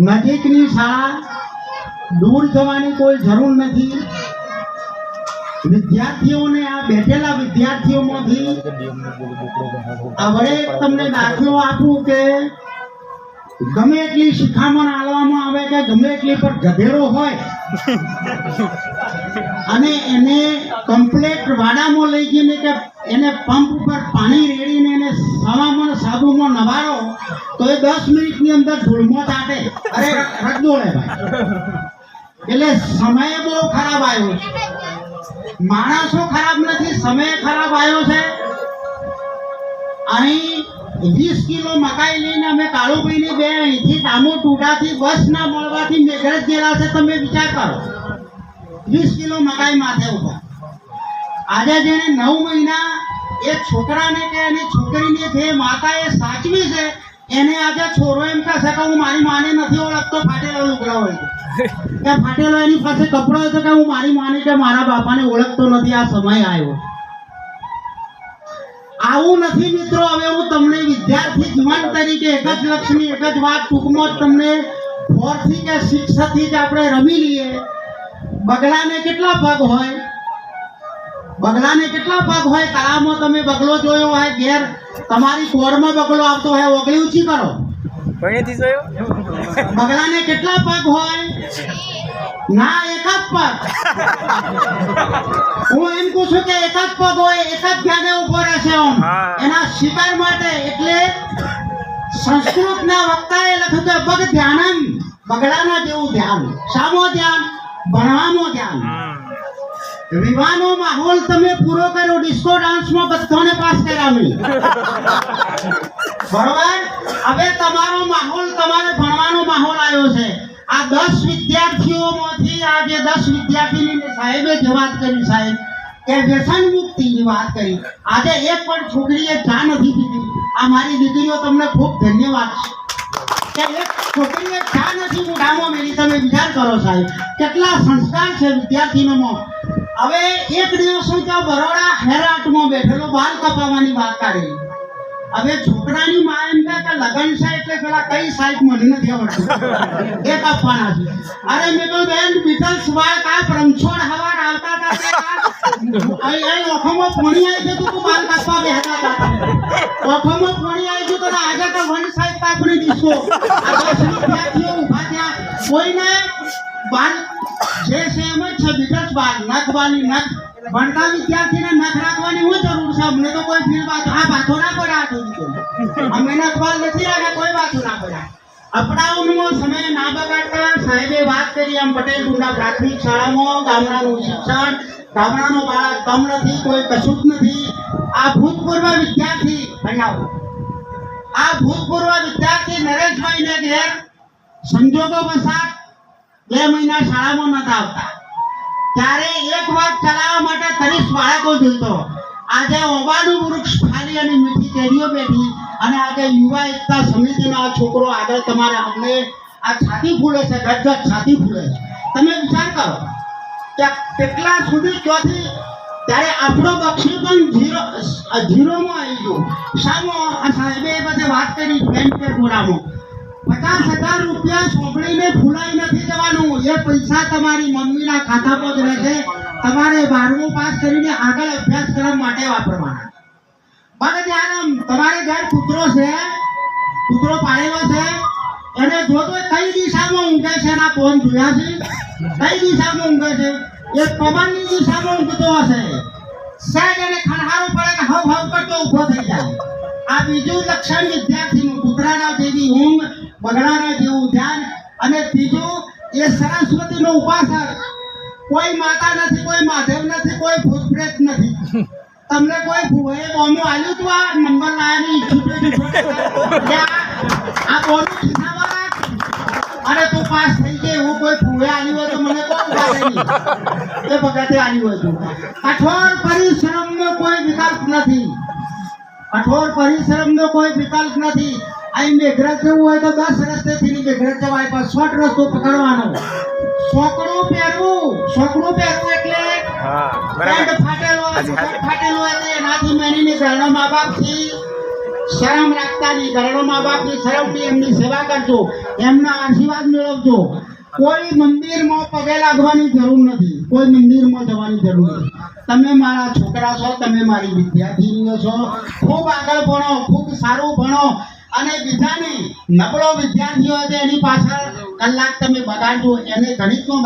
નજીકની શાળા, દૂર જવાની કોઈ જરૂર નથી. વિદ્યાર્થીઓને આ બેઠેલા વિદ્યાર્થીઓમાંથી હવે તમને દાખલો આપું કે ગમે એટલી શિખામણ આલવામાં આવે કે ગમે એટલી પર ગધેડો હોય અને એને કમ્પ્લેટ વાડામાં લઈ જઈને કે એને પંપ ઉપર પાણી રેડીને એને સવામણ સાબુમાં નવારો તો એ 10 મિનિટની અંદર ધૂળમાં તાટે. અરે રગદોળે ભાઈ. એટલે સમય બહુ ખરાબ આવ્યો છે. માણસો ખરાબ નથી, સમય ખરાબ આવ્યો છે. અહીં 20 કિલો મકાઈ લઈને અમે કાળુભાઈની બે અહીંથી ટામો ટૂટાથી બસ ના મળવાથી મેઘરજ ગયેલા છે. તમે વિચાર કરો, 20 કિલો મકાઈ માથે ઉભા. આજે જેને 9 મહિના એ છોકરાને કે એની છોકરીને જે માતાએ સાચવી છે એને આજે છોરો એમ કહે છે કે હું મારી માને નથી ઓળખતો. ફાટેલો લુગડા હોય કે ફાટેલો એની પાસે કપડો હોય તો કે હું મારી માને કે મારા બાપાને ઓળખતો નથી. આ સમય આવ્યો. આવું નથી મિત્રો. હવે હું તમને વિદ્યાર્થી જીવન તરીકે એક જ લક્ષ્યની એક જ વાત ટૂંકમાં જ તમને 4 થી કે 6 થી જ આપણે રમી લઈએ. બગલાને કેટલા પગ હોય? બગલાને કેટલા પગ હોય? તળાવમાં તમે બગલો જોયો હોય, ઘેર તમારી કોરમાં બગલો આવતો હોય, ઓગળી ઊંચી કરો. બગલાને કેટલા પગ હોય? ના, એક જ પગ. હું એમ કહું છું કે એક જ પગ હોય, એક જ ધ્યાને ઉભો રહેશે એના શિકાર માટે. એટલે સંસ્કૃતના વક્તાએ લખ્યું કે પગ ધ્યાનમ, બગડાના જેવું ધ્યાન. શામાં ધ્યાન? ભણવામાં ધ્યાન. વિવાનો માહોલ તમે પૂરો કર્યો, ડિસ્કો ડાન્સમાં બધાને પાસ કર્યા નહીં. બરોબર? હવે તમારો માહોલ, તમારે ભણવાનો માહોલ આવ્યો છે. આ 10 વિદ્યાર્થીઓમાંથી આ જે 10 વિદ્યાર્થીની સાહેબે જે વાત કરી સાહેબ કે વ્યસન મુક્તિની વાત કરી, આજે એક પણ છોકરીએ ચા નથી પીધી. આ મારી દીકરીઓ તમને ખૂબ ધન્યવાદ છે કે એક છોકરીએ ચા નથી મોઢામાં મેલી. તમે વિચાર કરો સાહેબ, કેટલા સંસ્કાર છે વિદ્યાર્થીનોમાં. હવે એક દિવસ હું ત્યાં બરોડા હેરાટમાં બેઠેલો, બાલ કપાવવાની વાત કાઢી. હવે છોકરાની માં એમ કહે કે લગન છે એટલે પેલા કઈ સાઈડ મને નથી આવડતું, એ કાપવાના છે. અરે મેં કહ્યું બેન, બીટલ્સ વાળ કા પ્રમછોડ હવા આવતા હતા અહીં ઓખોમાં પાણી આવી ગયું તું બાલ કાપવા બેહતા હતા. ઓખોમાં પાણી આવી ગયું તો આજે તો વન સાઈડ કાપણી દીશો. આ 10 વિદ્યાર્થીઓ ઉભા થયા. કોઈને બાલ જે છે એમ જ છે, બીટલ્સ બાલ નખવાની નખ. ભણતા વિદ્યાર્થીને નખ રાખવાની શું જરૂર છે? અમને તો કોઈ ફીલ આ બાતો ના પડ્યા. અમે નખવાલ નથી રાખ્યા, કોઈ બાતો ના પડ્યા. અપડાઉનનો સમય ના બગાડતા સાહેબે વાત કરી એમ પટેલ ગુંડા પ્રાથમિક શાળામાં ગામડાનું શિક્ષણ, ગામડાનો બાળક કમ નથી, કોઈ કશું જ નથી. આ ભૂતપૂર્વ વિદ્યાર્થી બનાવો. આ ભૂતપૂર્વ વિદ્યાર્થી નરેશભાઈને ઘેર સંજોગો વસાત 2 મહિના શાળામાં નતા આવતા. ત્યારે એક વાત ચલાવવા માટે 30 બાળકો જોઈતો. આજે ઓબાનું વૃક્ષ ખાલી અને મીઠી કેરીઓ બેઠી અને આજે યુવા એકતા સમિતિનો આ છોકરો આગળ તમારે અમને આ છાતી ફૂલે છે, ગજગજ છાતી ફૂલે છે. તમે વિચાર કરો કે કેટલા સુધી ચોથી. ત્યારે આપણો બક્ષી પણ 0માં આવી ગયો. સામો આ સાહેબે બધે વાત કરી બેંક પે પૂરામાં 50,000 રૂપિયા સોંપડીને ફૂલાઈ નથી જવાનું. એ પૈસા તમારી મમ્મીના ખાતા પર જ રહેશે. તમારે 12મું પાસ કરીને આગળ અભ્યાસક્રમ માટે વાપરવાના. બસ ધ્યાન, તમારે ઘર કૂતરો છે, કૂતરો પાળેલો છે, એને જોતો કઈ દિશામાં ઊંઘે છે. એના કોણ જોયા છે? કઈ દિશામાં ઊંઘે છે? એ પવનની દિશામાં ઊંઘતો હશે. સહેજ એને ખણહારો પડે કે હવ હવ કરતો ઊભો થઈ જાય. આ બીજું લક્ષણ વિદ્યાર્થીનું, કૂતરાના જેવી ઊંઘ, બગડાના જેવું ધ્યાન. અને ત્રીજું એ સરસ્વતીનો ઉપાસક. કોઈ માતા નથી, કોઈ મહાદેવ નથી, કોઈ ભૂત પ્રેત નથી. તમને કોઈ ભૂએ બોમ્બો આલ્યું તું આ નંબર લાયાની આ બોલું ખિસ્સામાં અરે તું પાસ થઈ ગઈ એવું કોઈ ભૂએ આલ્યું હોય તો મને કોણ ગાડે નહીં. એ વખતે આલ્યું હોય તું. કઠોર પરિશ્રમનો કોઈ વિકલ્પ નથી. કઠોર પરિશ્રમનો કોઈ વિકલ્પ નથી. અહીં મેઘરજ જવું હોય તો 10 રસ્તેથી મેઘરજ જવાય, પણ શોર્ટ રસ્તો પકડવાનો. સોકડું પહેરવું એટલે ફાટેલો એટલે એનાથી મેળીને ઘરનો મા બાપથી શરમ રાખતા નહીં. ઘરનો મા બાપની શરમની એમની સેવા કરજો. એમના આશીર્વાદ મેળવજો. કોઈ મંદિરમાં પગે લાગવાની જરૂર નથી, કોઈ મંદિરમાં જવાની જરૂર નથી. તમે મારા છોકરા છો, તમે મારી વિદ્યાર્થીનીઓ છો. ખૂબ આગળ ભણો, ખૂબ સારું ભણો, અને બીજાને નબળો વિદ્યાર્થીઓ છે એની પાછળ કલાક તમે બગાડજો. એને ગણિતનો